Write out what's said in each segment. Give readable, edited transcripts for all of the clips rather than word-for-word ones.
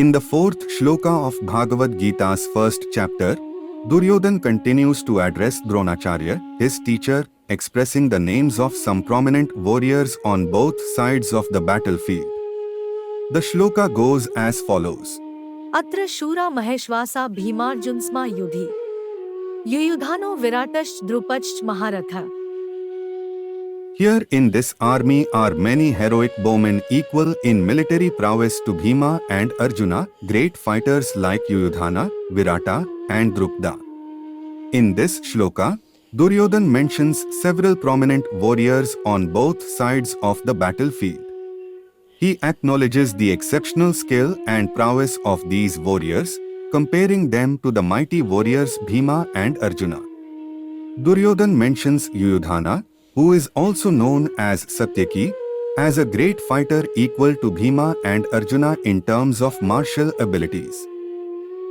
In the fourth shloka of Bhagavad Gita's first chapter, Duryodhan continues to address Dronacharya, his teacher, expressing the names of some prominent warriors on both sides of the battlefield. The shloka goes as follows. Atra shura maheshvasa bhimarjunsma yudhi. Yuyudhano viratashch drupachch maharatha. Here in this army are many heroic bowmen equal in military prowess to Bhima and Arjuna, great fighters like Yuyudhana, Virata, and Drupda. In this shloka, Duryodhan mentions several prominent warriors on both sides of the battlefield. He acknowledges the exceptional skill and prowess of these warriors, comparing them to the mighty warriors Bhima and Arjuna. Duryodhan mentions Yuyudhana, who is also known as Satyaki, as a great fighter equal to Bhima and Arjuna in terms of martial abilities.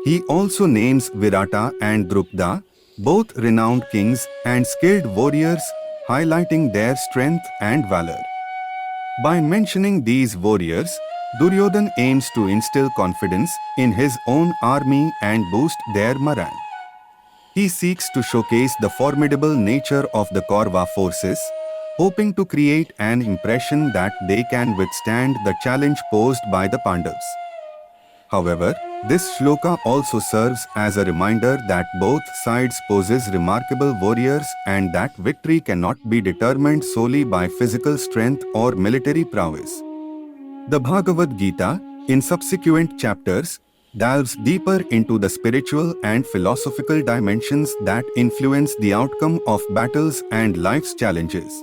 He also names Virata and Drupda, both renowned kings and skilled warriors, highlighting their strength and valor. By mentioning these warriors, Duryodhan aims to instill confidence in his own army and boost their morale. He seeks to showcase the formidable nature of the Kaurava forces, hoping to create an impression that they can withstand the challenge posed by the Pandavas. However, this shloka also serves as a reminder that both sides possess remarkable warriors and that victory cannot be determined solely by physical strength or military prowess. The Bhagavad Gita, in subsequent chapters, delves deeper into the spiritual and philosophical dimensions that influence the outcome of battles and life's challenges.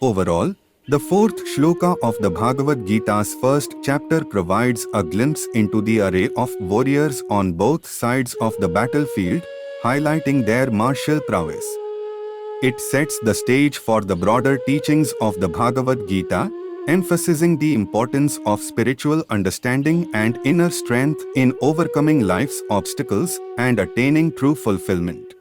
Overall, the fourth shloka of the Bhagavad Gita's first chapter provides a glimpse into the array of warriors on both sides of the battlefield, highlighting their martial prowess. It sets the stage for the broader teachings of the Bhagavad Gita, emphasizing the importance of spiritual understanding and inner strength in overcoming life's obstacles and attaining true fulfillment.